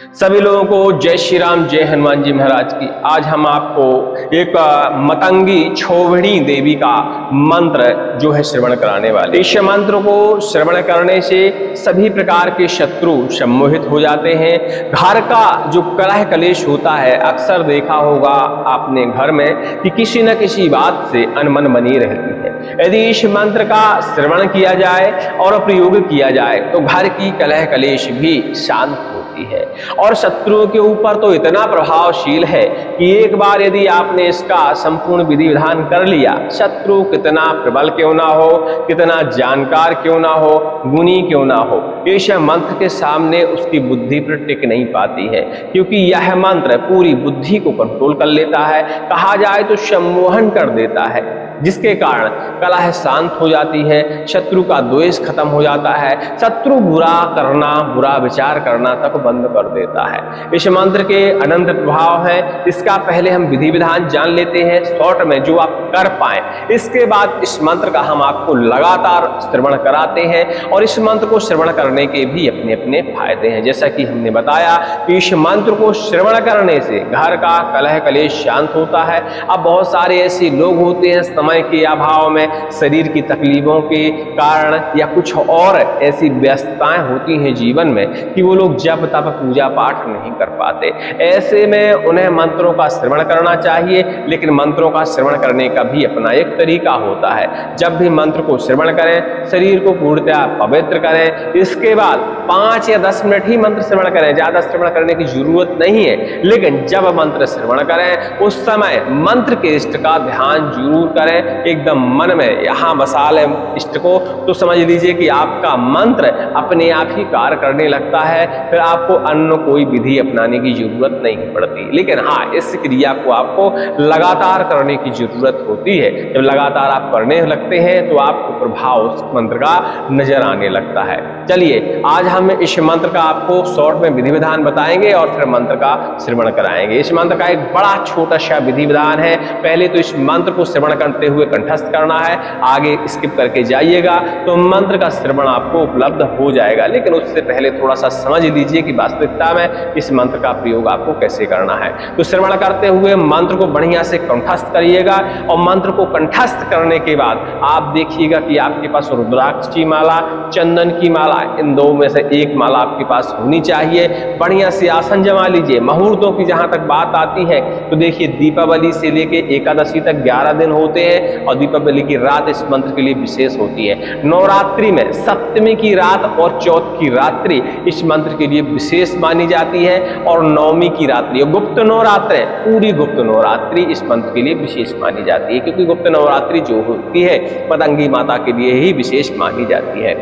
सभी लोगों को जय श्री राम, जय हनुमान जी महाराज की। आज हम आपको एक मतंगी छोवड़ी देवी का मंत्र जो है श्रवण कराने वाले। इस मंत्र को श्रवण करने से सभी प्रकार के शत्रु सम्मोहित हो जाते हैं। घर का जो कलह कलेश होता है, अक्सर देखा होगा आपने घर में कि किसी न किसी बात से अनबन बनी रहती है। यदि इस मंत्र का श्रवण किया जाए और प्रयोग किया जाए तो घर की कलह कलेश भी शांत होती है और शत्रुओं के ऊपर तो इतना प्रभावशील है कि एक बार यदि आपने इसका संपूर्ण विधि विधान कर लिया, शत्रु कितना प्रबल क्यों ना हो, कितना जानकार क्यों ना हो, गुणी क्यों ना हो, इस मंत्र के सामने उसकी बुद्धि पर टिक नहीं पाती है, क्योंकि यह मंत्र पूरी बुद्धि को कंट्रोल कर लेता है। कहा जाए तो सम्मोहन कर देता है, जिसके कारण कलह शांत हो जाती है, शत्रु का द्वेष खत्म हो जाता है, शत्रु बुरा करना, बुरा विचार करना तक बंद कर देता है। इस मंत्र के अनंत प्रभाव है। इसका पहले हम विधि विधान जान लेते हैं शॉर्ट में, जो आप कर पाए। इसके बाद इस मंत्र का हम आपको लगातार श्रवण कराते हैं और इस मंत्र को श्रवण करने के भी अपने अपने फायदे हैं। जैसा कि हमने बताया कि इस मंत्र को श्रवण करने से घर का कलह कलेश शांत होता है। अब बहुत सारे ऐसे लोग होते हैं समय के अभाव में, शरीर की तकलीफों के कारण या कुछ और ऐसी व्यस्तताएं होती हैं जीवन में कि वो लोग जब तब पूजा पाठ नहीं कर पाते। ऐसे में उन्हें मंत्रों का श्रवण करना चाहिए, लेकिन मंत्रों का श्रवण करने का भी अपना एक तरीका होता है। जब भी मंत्र को श्रवण करें, शरीर को पूर्णतया पवित्र करें। इसके बाद 5 या 10 मिनट ही मंत्र श्रवण करें, ज्यादा श्रवण करने की जरूरत नहीं है। लेकिन जब मंत्र श्रवण करें उस समय मंत्र के इष्ट का ध्यान जरूर करें, एकदम मन में यहां बसा लें इष्ट को, तो समझ लीजिए कि आपका मंत्र अपने आप ही कार्य करने लगता है। फिर आपको अन्य कोई विधि अपनाने की जरूरत नहीं पड़ती। लेकिन हाँ, इस क्रिया को आपको लगातार करने की जरूरत होती है। जब लगातार आप करने लगते हैं तो आपको प्रभाव उस मंत्र का नजर आने लगता है। चलिए, आज हम इस मंत्र का आपको शॉर्ट में विधि विधान बताएंगे और फिर मंत्र का श्रवण कराएंगे। इस मंत्र का एक बड़ा छोटा सा विधि विधान है। पहले तो इस मंत्र को श्रवण करते हुए कंठस्थ करना है, आगे स्किप करके जाइएगा तो मंत्र का श्रवण आपको उपलब्ध हो जाएगा। लेकिन उससे पहले थोड़ा सा समझ लीजिए कि वास्तविकता में इस मंत्र का प्रयोग आपको कैसे करना है। तो श्रवण करते हुए मंत्र को बढ़िया से कंठस्थ करिएगा और मंत्र को कंठस्थ करने के बाद आप देखिएगा कि आपके पास रुद्राक्ष की माला, चंदन की माला, इन दो में से एक माला आपके पास होनी चाहिए। बढ़िया से आसन जमा लीजिए। मुहूर्तों की जहां तक बात आती है तो देखिए, दीपावली से लेके एकादशी तक 11 दिन होते हैं और दीपावली की रात इस मंत्र के लिए विशेष होती है। नवरात्रि में सप्तमी की रात और चौथ की रात्रि इस मंत्र के लिए विशेष मानी जाती है और नवमी की रात्रि, गुप्त नवरात्रि, पूरी गुप्त नवरात्रि इस मंत्र के लिए विशेष मानी जाती है, क्योंकि गुप्त नवरात्रि जो होती है पतंगी माता के लिए ही विशेष मानी जाती है।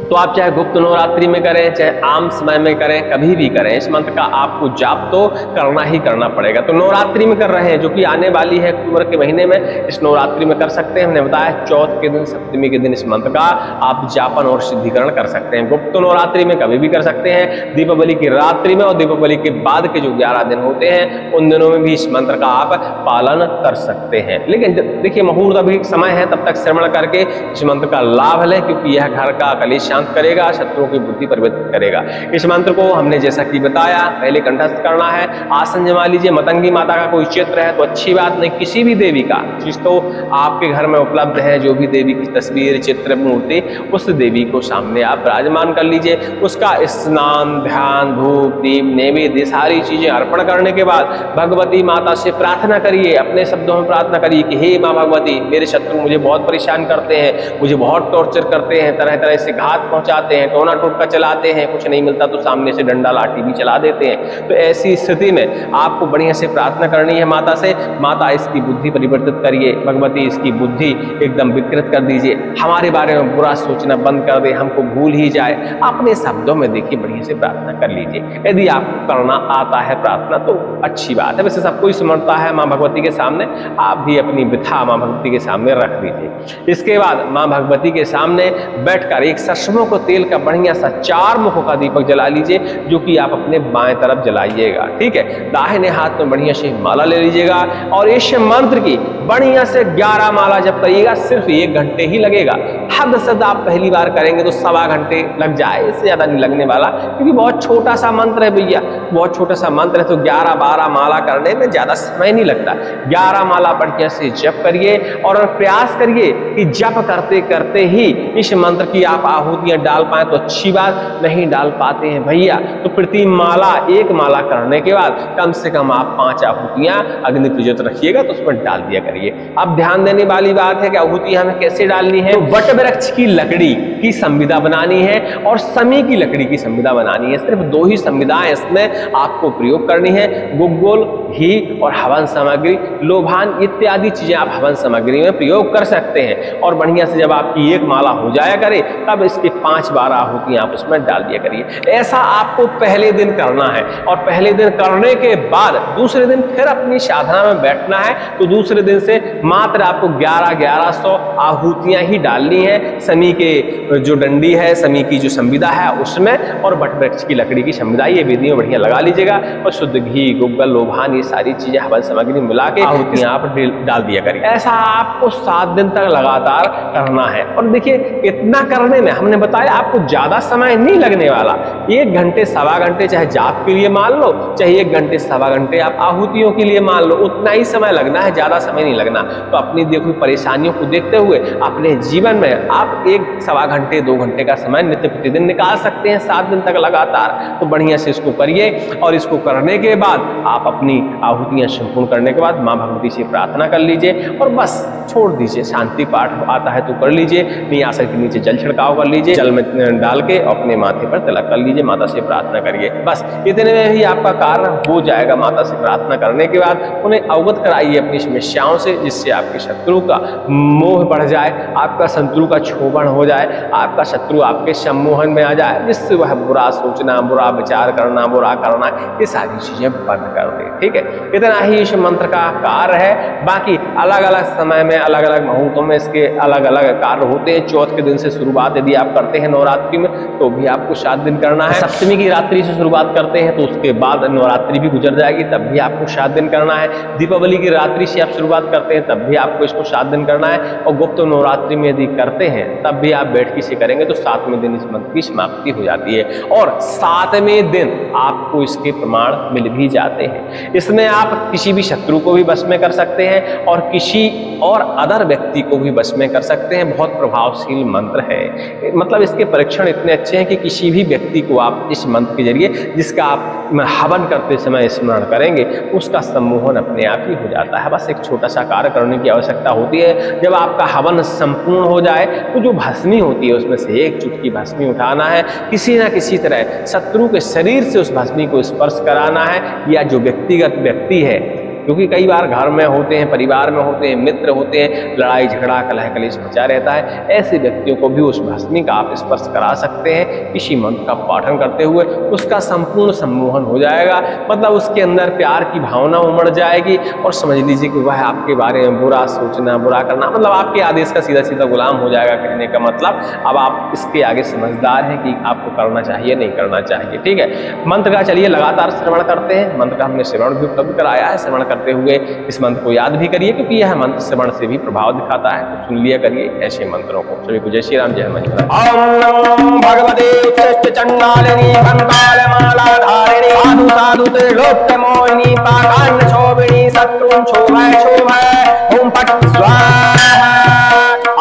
तो आप चाहे गुप्त नवरात्रि में करें, चाहे आम समय में करें, कभी भी करें, इस मंत्र का आपको जाप तो करना ही करना पड़ेगा। तो नवरात्रि में कर रहे हैं, जो कि आने वाली है अक्टूबर के महीने में, इस नवरात्रि में कर सकते हैं। हमने बताया चौथ के दिन, सप्तमी के दिन इस मंत्र का आप जापन और सिद्धिकरण कर सकते हैं। गुप्त नवरात्रि में कभी भी कर सकते हैं, दीपावली की रात्रि में और दीपावली के बाद के जो 11 दिन होते हैं उन दिनों में भी इस मंत्र का आप पालन कर सकते हैं। लेकिन देखिए, मुहूर्त अभी समय है, तब तक श्रवण करके इस मंत्र का लाभ लें, क्योंकि यह घर का कलेश शांत करेगा, शत्रुओं की बुद्धि परिवर्तित करेगा। इस मंत्र को हमने जैसा कि बताया पहले कंठस्थ करना है। आसन जमा लीजिए। मतंगी माता का कोई चित्र है तो अच्छी बात नहीं, किसी भी देवी का जिस तो आपके घर में उपलब्ध है, जो भी देवी की तस्वीर, चित्र, मूर्ति, उस देवी को सामने आप विराजमान कर लीजिए। उसका स्नान, ध्यान, धूप, दीप, नैवेद्य सारी चीजें अर्पण करने के बाद भगवती माता से प्रार्थना करिए। अपने शब्दों में प्रार्थना करिए कि हे माँ भगवती, मेरे शत्रु मुझे बहुत परेशान करते हैं, मुझे बहुत टॉर्चर करते हैं, तरह तरह से घात पहुंचाते हैं, टोना टोटका चलाते हैं, कुछ नहीं मिलता तो सामने से डंडा लाठी भी चला देते हैं। तो ऐसी स्थिति में आपको बढ़िया से प्रार्थना करनी है माता से, माता इसकी बुद्धि परिवर्तित करिए, भगवती इसकी बुद्धि एकदम विकृत कर दीजिए, हमारे बारे में बुरा सोचना बंद कर दे, हमको भूल ही जाए। अपने शब्दों में देखिए बढ़िया से प्रार्थना कर लीजिए। यदि आपको करना आता है प्रार्थना तो अच्छी बात है, वैसे सब कोई समझता है माँ भगवती के सामने, आप भी अपनी व्यथा माँ भगवती के सामने रख दीजिए। इसके बाद माँ भगवती के सामने बैठकर एक पश्चिमों को तेल का बढ़िया सा 4 मुखों का दीपक जला लीजिए, जो कि आप अपने बाएं तरफ जलाइएगा। ठीक है, दाहिने हाथ में बढ़िया से माला ले लीजिएगा और इस मंत्र की बढ़िया से 11 माला जब करिएगा, सिर्फ 1 घंटे ही लगेगा। हद से आप पहली बार करेंगे तो 1.25 घंटे लग जाए, इससे ज्यादा नहीं लगने वाला, क्योंकि बहुत छोटा सा मंत्र है भैया, बहुत छोटा सा मंत्र है, तो 11-12 माला करने में ज्यादा समय नहीं लगता। 11 माला बढ़िया से जप करिए और प्रयास करिए कि जप करते करते ही इस मंत्र की आप आहुतियां डाल पाए तो अच्छी बात, नहीं डाल पाते हैं भैया तो प्रति माला 1 माला करने के बाद कम से कम आप 5 आहुतियां अग्नि प्रज्वलित रखिएगा तो उसमें डाल दिया करिए। अब ध्यान देने वाली बात है कि आहुतियां हमें कैसे डालनी है। तो वट वृक्ष की लकड़ी की संविदा बनानी है और समी की लकड़ी की संविदा बनानी है। सिर्फ 2 ही संविदाएं इसमें आपको प्रयोग करनी है, गुग्गुल, घी और हवन सामग्री, लोभान इत्यादि चीजें आप हवन सामग्री में प्रयोग कर सकते हैं। और बढ़िया से जब आपकी 1 माला हो जाया करे तब इसके 5-12 आहुतियां आप उसमें डाल दिया करिए। ऐसा आपको पहले दिन करना है और पहले दिन करने के बाद दूसरे दिन फिर अपनी साधना में बैठना है। तो दूसरे दिन से मात्र आपको 1100 आहुतियां ही डालनी है। समी के जो डंडी है, समी की जो संविदा है उसमें, और वट वृक्ष की लकड़ी की संविदा, ये वेदियों बढ़िया लगा लीजिएगा और शुद्ध घी, गुग्गल, लोभान, ये सारी चीजें हवन सामग्री मिला के आहुतियां आप डाल दिया करिए। ऐसा आपको 7 दिन तक लगातार करना है। और देखिए इतना करने में हमने बताया आपको ज्यादा समय नहीं लगने वाला। 1 घंटे 1.25 घंटे चाहे जाप के लिए मान लो, चाहे 1 घंटे 1.25 घंटे आप आहुतियों के लिए मान लो, उतना ही समय लगना है, ज्यादा समय नहीं लगना। तो अपनी देखो परेशानियों को देखते हुए अपने जीवन में आप 1-1.25 घंटे 2 घंटे का समय नित्य प्रतिदिन निकाल सकते हैं 7 दिन तक लगातार। तो बढ़िया से इसको करिए और इसको करने के बाद आप अपनी आहुतियां संपूर्ण करने के बाद मां भगवती से प्रार्थना कर लीजिए और बस छोड़ दीजिए। शांति पाठ आता है तो कर लीजिए, नहीं आसन के नीचे जल छिड़काव कर लीजिए, जल में डाल के अपने माथे पर तिलक कर लीजिए, माता से प्रार्थना करिए। बस इतने में ही आपका कार्य हो जाएगा। माता से प्रार्थना करने के बाद उन्हें अवगत कराइए अपनी समस्याओं से, जिससे आपके शत्रु का मोह बढ़ जाए, आपका शत्रु का क्षोभन हो जाए, आपका शत्रु आपके सम्मोहन में आ जाए, जिससे वह बुरा सोचना, बुरा विचार करना, बुरा करना, ये सारी चीजें बंद कर दे। ठीक है, इतना ही इस मंत्र का कार्य है। बाकी अलग अलग समय में, अलग अलग मुहूर्तों में इसके अलग अलग कार्य होते हैं। चौथ के दिन से शुरुआत यदि आप करते हैं नवरात्रि में तो भी आपको 7 दिन करना है। सप्तमी की रात्रि से शुरुआत करते हैं तो उसके बाद नवरात्रि भी गुजर जाएगी, तब भी आपको 7 दिन करना है। दीपावली की रात्रि से आप शुरुआत करते हैं तब भी आपको इसको 7 दिन करना है। और गुप्त नवरात्रि में यदि करते हैं तब भी आप बैठकी से करेंगे तो 7वें दिन इस मंत्र की समाप्ति हो जाती है और 7वें दिन आपको इसके प्रमाण मिल भी जाते हैं। इसमें आप किसी भी शत्रु को भी वश में कर सकते हैं और किसी और अदर व्यक्ति को भी वश में कर सकते हैं। बहुत प्रभावशील मंत्र है, मतलब इसके परीक्षण इतने अच्छे हैं कि किसी भी व्यक्ति को आप इस मंत्र के जरिए, जिसका आप हवन करते समय स्मरण करेंगे, उसका सम्मोहन अपने आप ही हो जाता है। बस एक छोटा सा कार्य करने की आवश्यकता होती है। जब आपका हवन संपूर्ण हो जाए तो जो भस्मी होती है उसमें से 1 चुटकी भस्मी उठाना है, किसी ना किसी तरह शत्रु के शरीर से उस भस्मी को स्पर्श कराना है, या जो व्यक्तिगत व्यक्ति है, क्योंकि कई बार घर में होते हैं, परिवार में होते हैं, मित्र होते हैं, लड़ाई झगड़ा कलह कलेश मचा रहता है, ऐसे व्यक्तियों को भी उस भस्मी का आप स्पर्श करा सकते हैं। इसी मंत्र का पाठन करते हुए उसका संपूर्ण सम्मोहन हो जाएगा, मतलब उसके अंदर प्यार की भावना उमड़ जाएगी और समझ लीजिए कि वह आपके बारे में बुरा सोचना, बुरा करना, मतलब आपके आदेश का सीधा सीधा गुलाम हो जाएगा। कहने का मतलब अब आप इसके आगे समझदार हैं कि आपको करना चाहिए नहीं करना चाहिए। ठीक है, मंत्र का चलिए लगातार श्रवण करते हैं। मंत्र का हमने श्रवण भी उपलब्ध कराया है, श्रवण करते हुए इस मंत्र को याद भी करिए, क्योंकि यह मंत्र श्रवण से भी प्रभाव दिखाता है। तो सुन लिया करिए ऐसे मंत्रों को। सभी को जय श्री राम, जय हनुमान। ओम नमो भगवते उच्चैश्च चंडालिनी कंकालमाला धारिणी साधु साधु त्रिलोक्यमोहिनी पाकान्न शोभिनी शत्रुं शोभय शोभय। ओम फट् स्वाहा।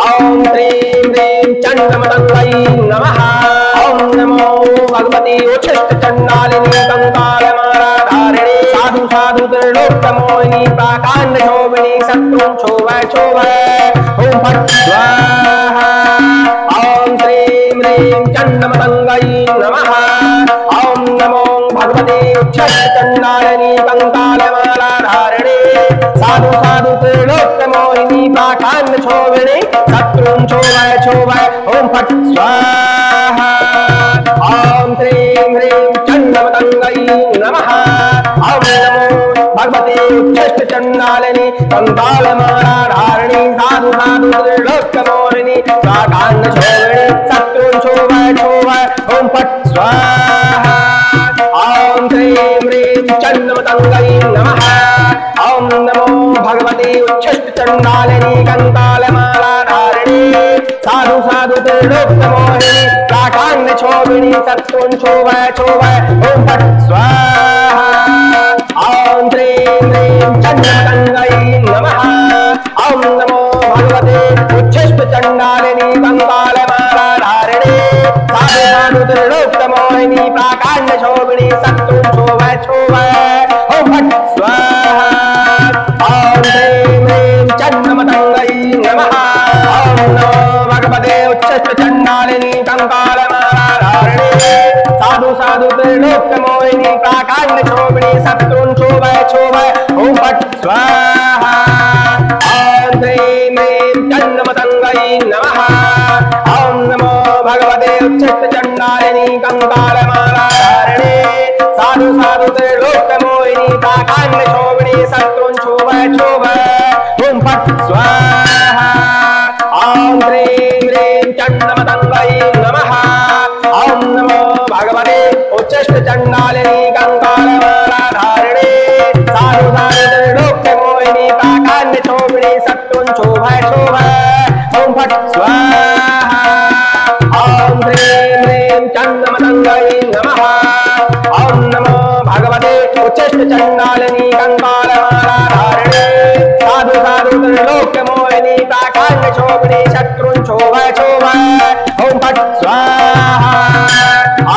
ओम ह्रीं ह्रीं चंडमतंगै नमः। ओम नमो भगवते उच्चैश्च चंडालिनी कंकालमाला धारिणी साधु साधु त्रिलोक्यमोहिनी पाकान्न शोभिनी शत्रुं शोभय शोभय। ओम फट् स्वाहा। ओम ह्रीं ह्रीं चंडमतंगै नमः। ओम नमो भगवते उच्चैश्च चंडालिनी कंकालमाला धारिणी साधु साधु त्रिलोक्यमोहिनी पाकान्न शोभिनी शत्रुं शोभय शोभय। ओम फट् स्वाहा। ओम ह्रीं ह्रीं चंडमतंगै नमः। ओम नमो भगवते उच्चैश्च चंडालिनी कंकालमाला धारिणी साधु साधु त्रिलोक्यमोहिनी पाकान्न शोभिनी शत्रुं शोभय स्वाहा। ॐ ह्रीं ह्रीं चण्डमतङ्गै नमः। ॐ नमो भगवते उच्छिष्टचण्डालिनी कंकालमालाधारिणी साधु साधु त्रिलोक्यमोहिनी प्राकाण्डक्षोभिनी शत्रुञ्छोभय क्षोभय ॐ फट् स्वाहा। ॐ ह्रीं ह्रीं चण्डमतङ्गै नमः। ॐ नमो भगवते उच्छिष्टचण्डालिनी कंकालमालाधारिणी साधु साधु त्रिलोक्यमोहिनी प्राकाण्डक्षोभिनी शत्रुञ्छोभय क्षोभय ॐ फट् स्वाहा। ॐ ह्रीं ह्रीं चण्डमतङ्गै नमः। ॐ नमो भगवते उच्छिष्टचण्डालिनी कंकालमालाधारिणी साधु साधु त्रिलोक्यमोहिनी प्राकाण्डक्षोभिनी शत्रुञ्छोभय क्षोभय ॐ फट् स्वाहा। ॐ ह्रीं ह्रीं चण्डमतङ्गै नमः। ॐ नमो भगवते उच्छिष्टचण्डालिनी कंकालमालाधारिणी साधु साधु त्रिलोक्यमोहिनी प्राकाण्डक्षोभिनी शत्रुञ्छोभय क्षोभय ॐ फट् स्वाहा। ॐ ह्रीं ह्रीं चण्डमतङ्गै नमः। ॐ नमो भगवते उच्छिष्टचण्डालिनी कंकालमालाधारिणी साधु साधु त्रिलोक्यमोहिनी प्राकाण्डक्षोभिनी शत्रुञ्छोभय क्षोभय ॐ फट् स्वाहा। ॐ ह्रीं ह्रीं चण्डमतङ्गै नमः। ॐ नमो भगवते उच्छिष्टचण्डालिनी कंकालमालाधारिणी साधु साधु त्रिलोक्यमोहिनी प्राकाण्डक्षोभिनी शत्रुञ्छोभय क्षोभय ॐ फट् स्वाहा।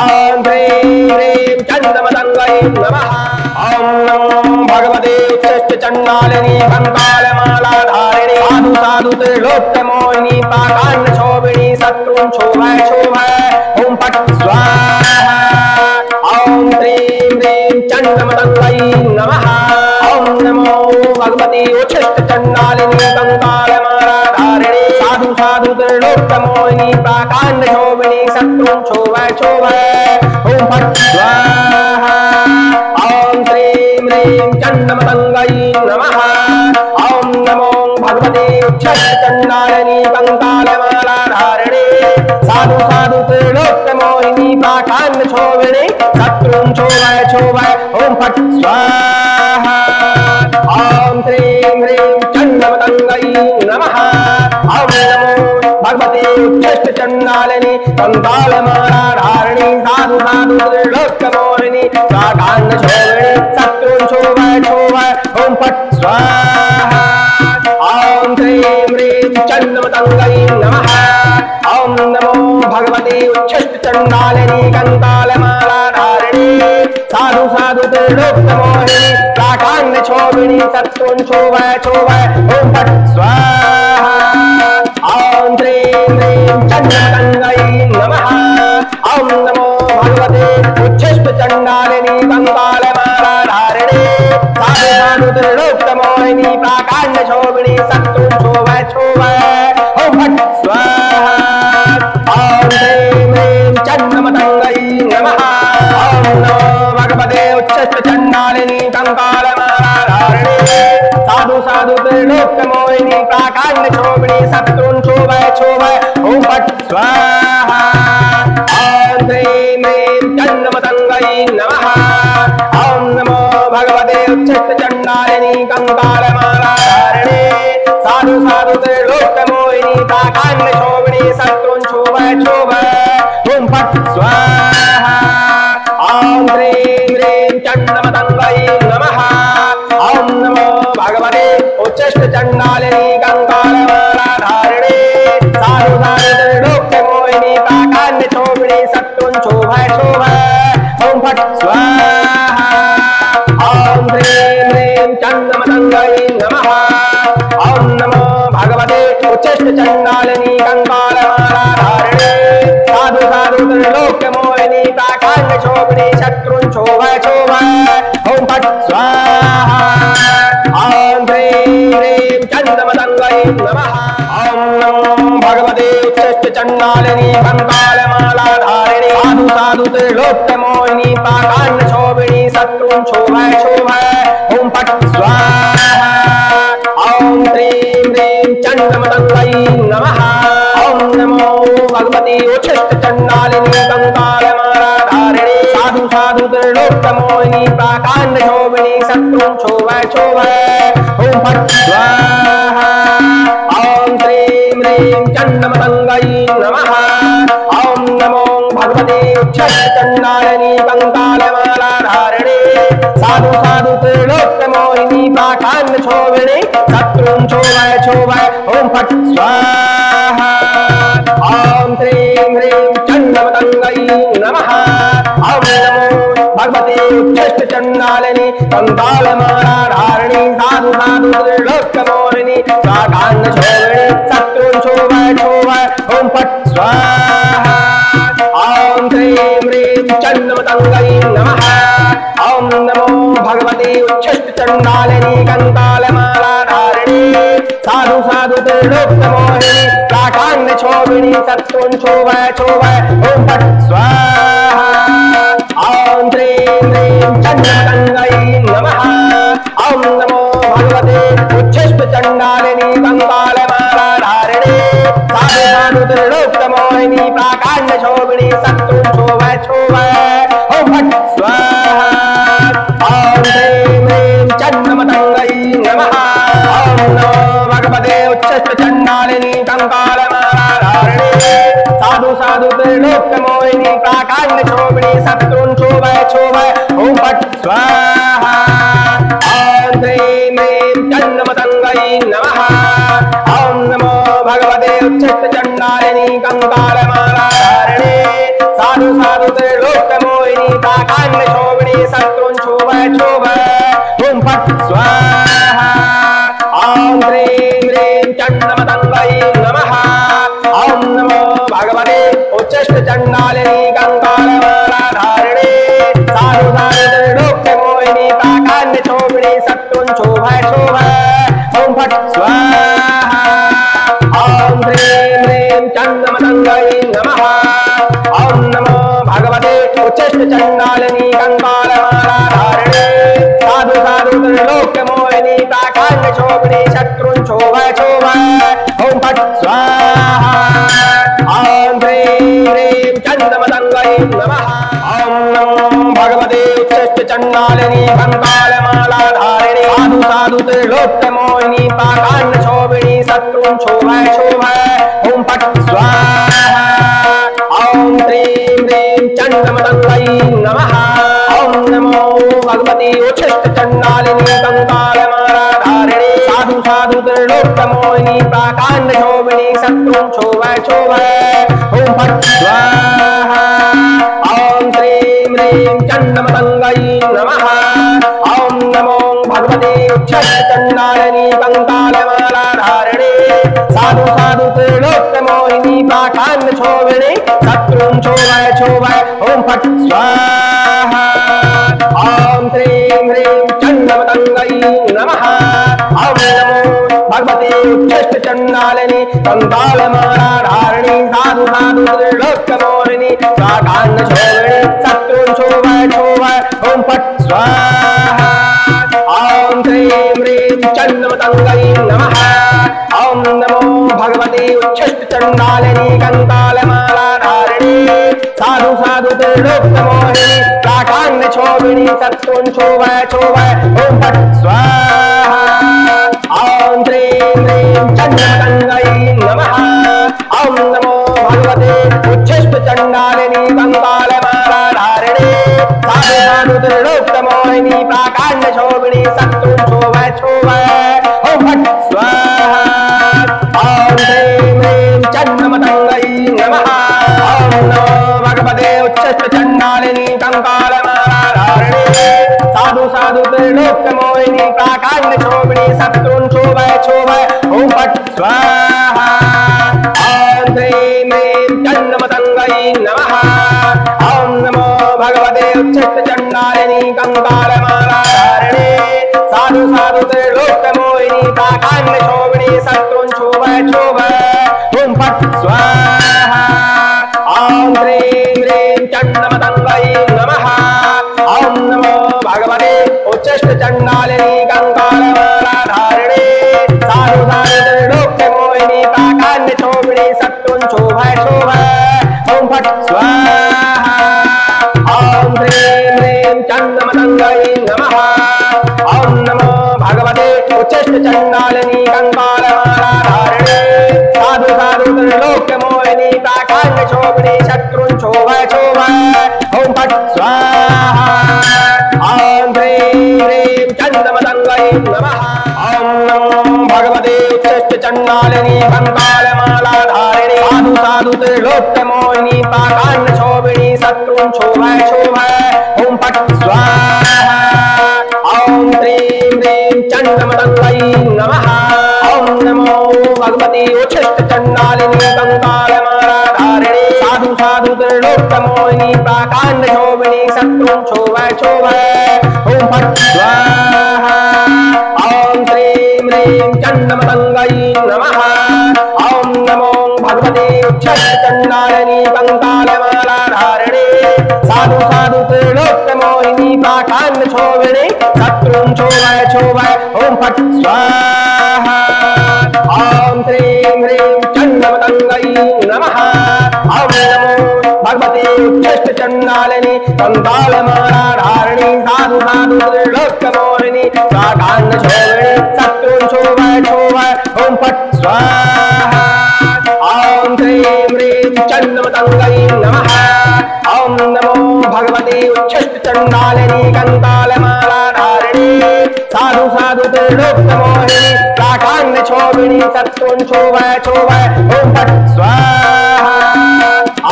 ॐ ह्रीं ह्रीं चण्डमतङ्गै नमः। ॐ नमो भगवते उच्छिष्टचण्डालिनी कंकालमालाधारिणी साधु साधु त्रिलोक्यमोहिनी प्राकाण्डक्षोभिनी शत्रुञ्छोभय क्षोभय ॐ फट् स्वाहा। ॐ ह्रीं ह्रीं चण्डमतङ्गै नमः। ॐ नमो भगवते उच्छिष्टचण्डालिनी कंकालमालाधारिणी साधु साधु त्रिलोक्यमोहिनी प्राकाण्डक्षोभिनी शत्रुञ्छोभय क्षोभय ॐ फट् स्वाहा। ॐ ह्रीं ह्रीं चण्डमतङ्गै नमः। ॐ नमो भगवते उच्छिष्टचण्डालिनी कंकालमालाधारिणी साधु साधु त्रिलोक्यमोहिनी प्राकाण्डक्षोभिनी शत्रुञ्छोभय क्षोभय ॐ फट् स्वाहा। ॐ ह्रीं ह्रीं चण्डमतङ्गै नमः। ॐ नमो भगवते उच्छिष्टचण्डालिनी कंकालमालाधारिणी साधु साधु त्रिलोक्यमोहिनी प्राकाण्डक्षोभिनी शत्रुञ्छोभय क्षोभय ॐ फट् स्वाहा। ॐ ह्रीं ह्रीं चण्डमतङ्गै नमः। ॐ नमो भगवते उच्छिष्टचण्डालिनी कंकालमालाधारिणी साधु साधु त्रिलोक्यमोहिनी प्राकाण्डक्षोभिनी शत्रुञ्छोभय क्षोभय ॐ फट् स्वाहा। ॐ ह्रीं ह्रीं चण्डमतङ्गै नमः। ॐ नमो भगवते उच्छिष्टचण्डालिनी कंकालमालाधारिणी साधु साधु त्रिलोक्यमोहिनी प्राकाण्डक्षोभिनी शत्रुञ्छोभय क्षोभय ॐ फट् स्वाहा। ॐ ह्रीं ह्रीं चण्डमतङ्गै नमः। ॐ नमो भगवते उच्छिष्टचण्डालिनी कंकालमालाधारिणी साधु साधु त्रिलोक्यमोहिनी प्राकाण्डक्षोभिनी शत्रुञ्छोभय क्षोभय ॐ फट् स्वाहा। ॐ ह्रीं ह्रीं चण्डमतङ्गै नमः। ॐ नमो भगवते उच्छिष्टचण्डालिनी कंकालमालाधारिणी साधु साधु त्रिलोक्यमोहिनी प्राकाण्डक्षोभिनी शत्रुञ्छोभय क्षोभय ॐ फट् स्वाहा। ॐ ह्रीं ह्रीं चण्डमतङ्गै नमः। ॐ नमो भगवते उच्छिष्टचण्डालिनी कंकालमालाधारिणी साधु साधु त्रिलोक्यमोहिनी प्राकाण्डक्षोभिनी शत्रुञ्छोभय क्षोभय ॐ फट् स्वाहा। ॐ ह्रीं ह्रीं चण्डमतङ्गै नमः। ॐ नमो भगवते उच्छिष्टचण्डालिनी कंकालमालाधारिणी साधु साधु त्रिलोक्यमोहिनी प्राकाण्डक्षोभिनी शत्रुञ्छोभय क्षोभय ॐ फट् स्वाहा। ॐ ह्रीं ह्रीं चण्डमतङ्गै नमः। ॐ नमो भगवते उच्छिष्टचण्डालिनी कंकालमालाधारिणी साधु साधु त्रिलोक्यमोहिनी प्राकाण्डक्षोभिनी शत्रुञ्छोभय क्षोभय ॐ फट् स्वाहा। ॐ ह्रीं ह्रीं चण्डमतङ्गै नमः। ॐ नमो भगवते उच्छिष्टचण्डालिनी कंकालमालाधारिणी मोहिनी प्राकांड शोभिनी शत्रुं क्षोभय क्षोभय ओम फट् स्वाहा ओम श्रीं ह्रीं चण्डमतंगै नमः ओम नमो भगवते उच्छ्रचण्डालिनी कंकालमाला धारिणे साधु साधु त्रिलोक्य मोहिनी प्राकांड शोभिनी शत्रुं क्षोभय क्षोभय ओम फट् स्वाहा ओम श्रीं ह्रीं चण्डमतंगै नमः ओम नमो भगवते उच्छ्रचण्डालिनी कंकालमाला धारिणी साधु साधु त्रिलोक्य मोहिनी प्राकांड शोभिनी शत्रुं क्षोभय क्षोभय ओम फट् स्वाहा ओम श्रीं ह्रीं चण्डमतंगै नमः ओम नमो भगवते उच्छ्रचण्डालिनी कंकालमाला धारिणी साधु साधु त्रिलोक्य मोहिनी प्राकांड शोभिनी शत्रुं क्षोभय क्षोभय ओम फट् स्वाहा ओम श्रीं ह्रीं चण्डमतंगै नमः ओम नमो भगवते उच्छ्रचण्डालिनी कंकालमाला धारिणी साधु साधु त्रिलोक्य मोहिनी प्राकांड शोभिनी शत्रुं क्षोभय क्षोभय ओम फट् स्वाहा ओम श्रीं ह्रीं चण्डमतंगै नमः ओम नमो भगवते उच्छ्रचण्डालिनी कंकालमाला धारिणी साधु साधु त्रिलोक्य मोहिनी प्राकांड शोभिनी शत्रुं क्षोभय क्षोभय ओम फट् स्वाहा ओम श्रीं ह्रीं चण्डमतंगै नमः ओम नमो भगवते उच्छ्रचण्डालिनी कंकालमाला धारिणी साधु साधु त्रिलोक्य मोहिनी प्राकांड शोभिनी शत्रुं क्षोभय क्षोभय ओम फट् स्वाहा ओम श्रीं ह्रीं चण्डमतंगै नमः ओम नमो भगवते उच्छ्रचण्डालिनी कंकालमाला धारिणी साधु साधु त्रिलोक्य मोहिनी प्राकांड शोभिनी शत्रुं क्षोभय क्षोभय ओम फट् स्वाहा ओम श्रीं ह्रीं चण्डमतंगै नमः ओम नमो भगवते उच्छ्रचण्डालिनी कंकालमाला धारिणी साधु साधु त्रिलोक्य मोहिनी प्राकांड शोभिनी शत्रुं क्षोभय क्षोभय ओम फट् स्वाहा ओम श्रीं ह्रीं चण्डमतंगै नमः ओम नमो भगवते उच्छ्रचण्डालिनी कंकालमाला धारिणी साधु साधु त्रिलोक्य मोहिनी प्राकांड शोभिनी शत्रुं क्षोभय क्षोभय ओम फट् स्वाहा ओम श्रीं ह्रीं चण्डमतंगै नमः ओम नमो भगवते उच्छ्रचण्डालिनी कंकालमाला धारिणी साधु साधु त्रिलोक्य मोहिनी प्राकांड शोभिनी शत्रुं क्षोभय क्षोभय ओम फट् स्वाहा ओम श्रीं ह्रीं चण्डमतंगै नमः ओम नमो भगवते उच्छ्रचण्डालिनी कंकालमाला धारिणी साधु साधु त्रिलोक्य मोहिनी प्राकांड शोभिनी शत्रुं क्षोभय क्षोभय ओम फट् स्वाहा ओम श्रीं ह्रीं चण्डमतंगै नमः ओम नमो भगवते उच्छ्रचण्डालिनी कंकालमाला धारिणी साधु साधु त्रिलोक्य मोहिनी प्राकांड शोभिनी शत्रुं क्षोभय क्षोभय ओम फट् स्वाहा ओम श्रीं ह्रीं चण्डमतंगै नमः ओम नमो भगवते उच्छ्रचण्डालिनी कंकालमाला धारिणी साधु साधु त्रिलोक्य मोहिनी प्राकांड शोभिनी शत्रुं क्षोभय क्षोभय ओम फट् स्वाहा ओम श्रीं ह्रीं चण्डमतंगै नमः ओम नमो भगवते उच्छ्रचण्डालिनी कंकालमाला धारिणी साधु साधु त्रिलोक्य मोहिनी प्राकांड शोभिनी शत्रुं क्षोभय क्षोभय ओम फट् स्वाहा ओम श्रीं ह्रीं चण्डमतंगै नमः ओम नमो भगवते उच्छ्रचण्डालिनी कंकालमाला धारिणी साधु साधु त्रिलोक्य मोहिनी प्राकांड शोभिनी शत्रुं क्षोभय क्षोभय ओम फट् स्वाहा ओम श्रीं ह्रीं चण्डमतंगै नमः ओम नमो भगवते उच्छ्रचण्डालिनी कंकालमाला धारिणी साधु साधु त्रिलोक्य मोहिनी प्राकांड शोभिनी शत्रुं क्षोभय क्षोभय ओम फट् स्वाहा ओम श्रीं ह्रीं चण्डमतंगै नमः ओम नमो भगवते उच्छ्रचण्डालिनी कंकालमाला धारिणी साधु साधु त्रिलोक्य मोहिनी प्राकांड शोभिनी शत्रुं क्षोभय क्षोभय ओम फट् स्वाहा ओम श्रीं ह्रीं चण्डमतंगै चंडमतंगई नमः। ओम नमो भगवते उच्चष्ट चंडालिनी कंकालमाला धारिणे साधु साधु त्रिलोक मोहिनी प्राकांड शोभिनी शत्रुन शोभ शोभ। ओम फट स्वाहा। ओम ह्रीं ह्रीं चंडमतंगई नमः। ओम नमो भगवते उच्चष्ट चंडालिनी कंकालमाला धारिणी साधु साधु त्रिलोक मोहिनी प्राकांड शोभिनी शत्रुन शोभ शोभ। ओम फट स्वाहा। ओम ह्रीं ह्रीं चंडमतंगई नमः। ओम नमो भगवती उच्छिष्ट चंडालिनी कंकालमाला धारिणी साधु साधु त्रिलोक मोहिनी प्राकांड शोभिनी शत्रुन शोभ शोभ। ओम फट स्वाहा। ओम ह्रीं ह्रीं चंडमतंगई नमः। ओम नमो भगवती उच्छिष्ट चंडालिनी कंकालमाला धारिणी साधु साधु त्रिलोक मोहिनी प्राकांड शोभिनी शत्रुन शोभ शोभ। ओम फट स्वाहा। ओम ह्रीं ह्रीं चंडमतंगई नमः। ओम नमो भगवते उच्छिष्ट चंडालिनी कंकालमाला धारिणी साधु साधु त्रिलोक मोहिनी प्राकांड शोभिनी शत्रुन शोभ शोभ। ओम फट स्वाहा। ओम ह्रीं ह्रीं चंडमतंगई नमः। ओम नमो भगवते उच्छिष्ट चंडालिनी कंकालमाला धारिणी साधु साधु त्रिलोक मोहिनी प्राकांड शोभिनी शत्रुन शोभ शोभ। ओम फट स्वाहा।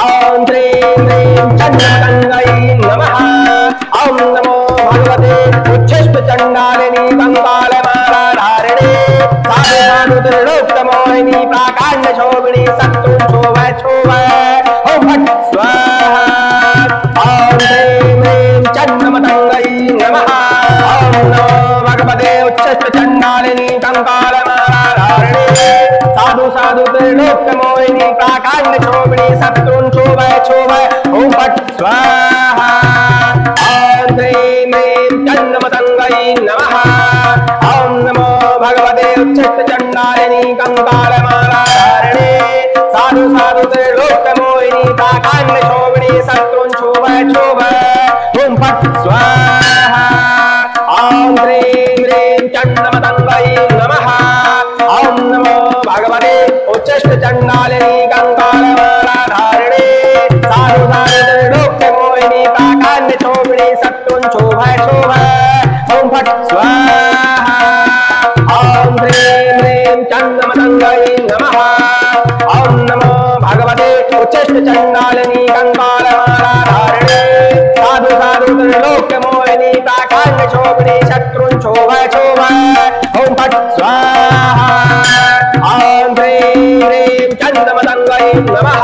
ओम ह्रीं ह्रीं चंडमतंगई नमः। ओम नमो भगवते उच्छिष्ट चंडालिनी कंकालमाला धारिणी साधु साधु त्रिलोक मोहिनी प्राकांड शोभिनी शत्रुन शोभ शोभ। ओम फट स्वाहा। ओम ह्रीं ह्रीं चंडमतंगई नमः। ओम नमो भगवते उच्छिष्ट चंडालिनी कंकालमाला धारिणी साधु साधु त्रिलोक मोहिनी प्राकांड शोभिनी शत्रुन शोभ शोभ। ओम फट स्वाहा। ओम ह्रीं ह्रीं चंडमतंगई नमः। ओम नमो भगवते उच्छिष्ट चंडालिनी कंकालमाला धारिणी साधु साधु त्रिलोक मोहिनी प्राकांड शोभिनी शत्रुन शोभ शोभ। ओम फट स्वाहा। ओम ह्रीं ह्रीं चंडमतंगई नमः। ओम नमो भगवते उच्छिष्ट चंडालिनी कंकालमाला धारिणी साधु साधु त्रिलोक मोहिनी प्राकांड शोभिनी शत्रुन शोभ शोभ। ओम फट स्वाहा। ओम ह्रीं ह्रीं चंडमतंगई नमः। ओम नमो भगवते उच्छिष्ट चंडालिनी कंकालमाला धारिणी साधु साधु त्रिलोक मोहिनी प्राकांड शोभिनी शत्रुन शोभ शोभ। ओम फट स्वाहा। ओम ह्रीं ह्रीं चंडमतंगई नमः।